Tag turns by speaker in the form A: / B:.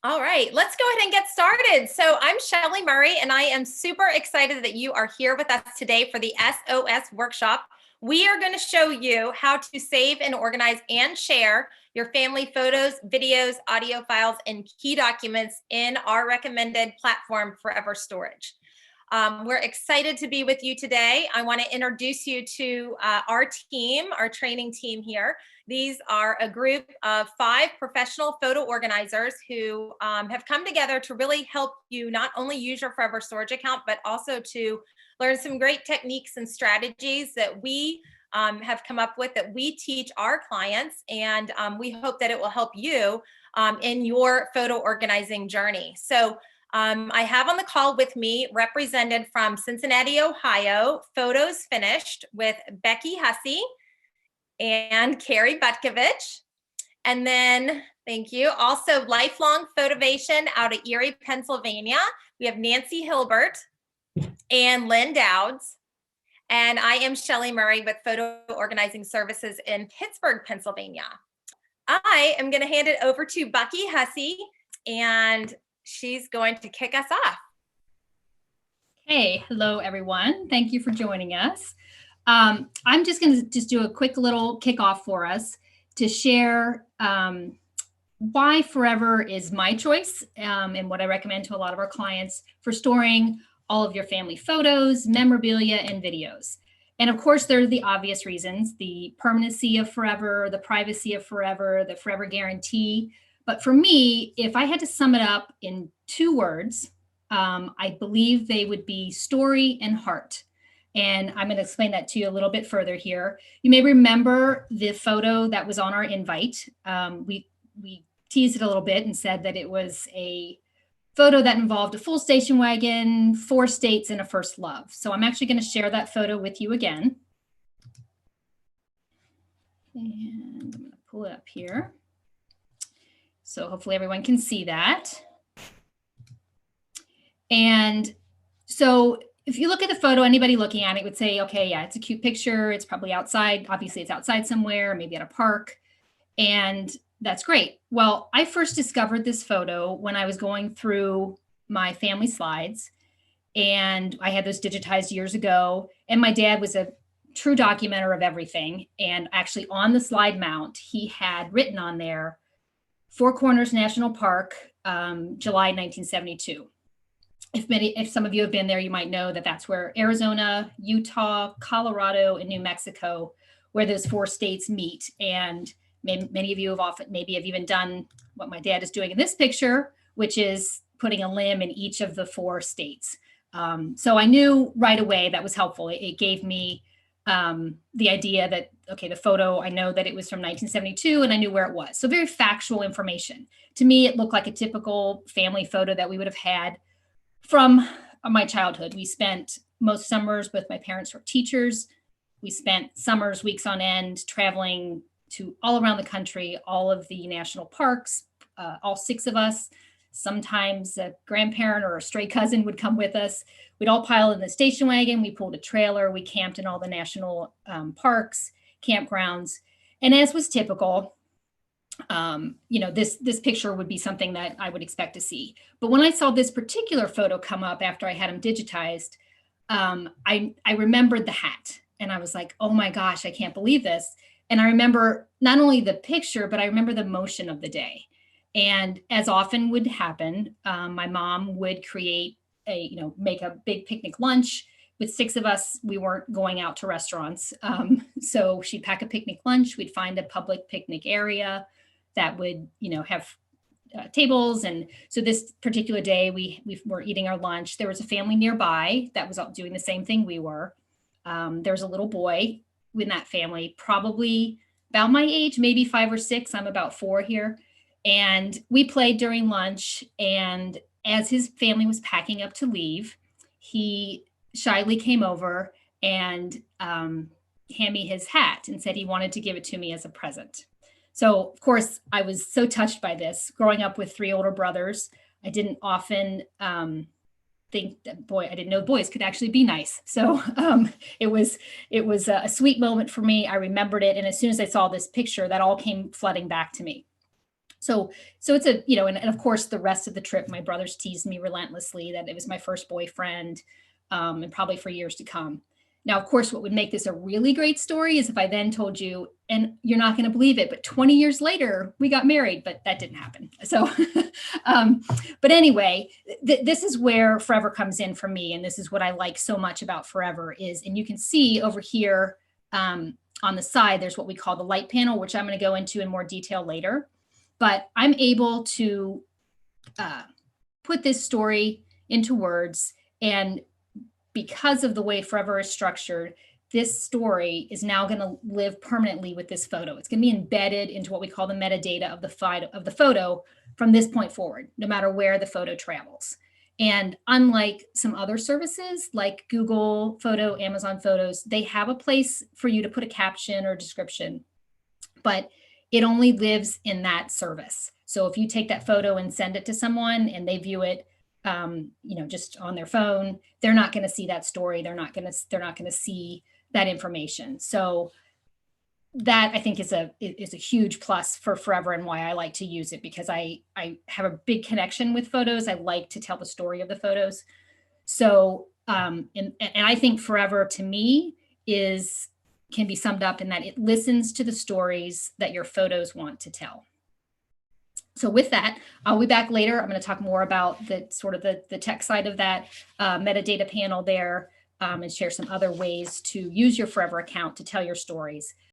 A: All right, let's go ahead and get started. So I'm Shelly Murray, and I am super excited that you are here with us today for the SOS Workshop. We are going to show you how to save and organize and share your family photos, videos, audio files, and key documents in our recommended platform, Forever Storage. We're excited to be with you today. I want to introduce you to our team, our training team here. These are a group of 5 professional photo organizers who have come together to really help you not only use your Forever Storage account, but also to learn some great techniques and strategies that we have come up with that we teach our clients. And we hope that it will help you in your photo organizing journey. So I have on the call with me, represented from Cincinnati, Ohio, Photos Finished with Becky Hussey and Carrie Butkovich. And then, thank you, also Lifelong Photovation out of Erie, Pennsylvania. We have Nancy Hilbert and Lynn Dowds. And I am Shelly Murray with Photo Organizing Services in Pittsburgh, Pennsylvania. I am going to hand it over to Becky Hussey, and she's going to kick us off.
B: Hey, hello everyone. Thank you for joining us. I'm just going to do a quick little kickoff for us to share why Forever is my choice and what I recommend to a lot of our clients for storing all of your family photos, memorabilia, and videos. And of course, there are the obvious reasons: the permanency of Forever, the privacy of Forever, the Forever guarantee. But for me, if I had to sum it up in 2 words, I believe they would be story and heart. And I'm going to explain that to you a little bit further here. You may remember the photo that was on our invite. We teased it a little bit and said that it was a photo that involved a full station wagon, 4 states, and a first love. So I'm actually going to share that photo with you again. And I'm going to pull it up here. So hopefully everyone can see that. And so if you look at the photo, anybody looking at it would say, okay, yeah, it's a cute picture. It's probably outside. Obviously, it's outside somewhere, maybe at a park. And that's great. Well, I first discovered this photo when I was going through my family slides. And I had those digitized years ago. And my dad was a true documenter of everything. And actually on the slide mount, he had written on there, Four Corners National Park, July 1972. If some of you have been there, you might know that that's where Arizona, Utah, Colorado, and New Mexico, where those 4 states meet. And many of you have maybe even done what my dad is doing in this picture, which is putting a limb in each of the 4 states. So I knew right away that was helpful. It gave me the idea that, okay, the photo, I know that it was from 1972 and I knew where it was. So very factual information. To me, it looked like a typical family photo that we would have had from my childhood. We spent most summers, both my parents were teachers. We spent summers, weeks on end, traveling to all around the country, all of the national parks, all 6 of us. Sometimes a grandparent or a stray cousin would come with us. We'd all pile in the station wagon. We pulled a trailer. We camped in all the national parks, campgrounds. And as was typical, this picture would be something that I would expect to see. But when I saw this particular photo come up after I had them digitized, I remembered the hat. And I was like, oh my gosh, I can't believe this. And I remember not only the picture, but I remember the motion of the day. And as often would happen, my mom would make a big picnic lunch. With 6 of us, we weren't going out to restaurants. So she'd pack a picnic lunch. We'd find a public picnic area that would, have tables. And so this particular day, we were eating our lunch. There was a family nearby that was doing the same thing we were. There was a little boy in that family, probably about my age, maybe 5 or 6. I'm about 4 here. And we played during lunch. And as his family was packing up to leave, he shyly came over and handed me his hat and said he wanted to give it to me as a present. So, of course, I was so touched by this. Growing up with 3 older brothers, I didn't often think that, I didn't know boys could actually be nice. So it was a sweet moment for me. I remembered it. And as soon as I saw this picture, that all came flooding back to me. So it's a, you know, and of course the rest of the trip, my brothers teased me relentlessly that it was my first boyfriend, and probably for years to come. Now, of course, what would make this a really great story is if I then told you, and you're not going to believe it, but 20 years later, we got married, but that didn't happen. So, um, but anyway, this is where Forever comes in for me. And this is what I like so much about Forever is, and you can see over here on the side, there's what we call the light panel, which I'm going to go into in more detail later. But I'm able to put this story into words, and because of the way Forever is structured, this story is now going to live permanently with this photo. It's going to be embedded into what we call the metadata of the photo from this point forward, no matter where the photo travels. And unlike some other services like Google Photo, Amazon Photos, they have a place for you to put a caption or description, but it only lives in that service. So if you take that photo and send it to someone and they view it, you know, just on their phone, they're not going to see that story. They're not going to see that information. So that I think is a huge plus for Forever, and why I like to use it, because I have a big connection with photos. I like to tell the story of the photos. So and I think Forever to me can be summed up in that it listens to the stories that your photos want to tell. So with that, I'll be back later. I'm going to talk more about the sort of the tech side of that metadata panel there, and share some other ways to use your Forever account to tell your stories.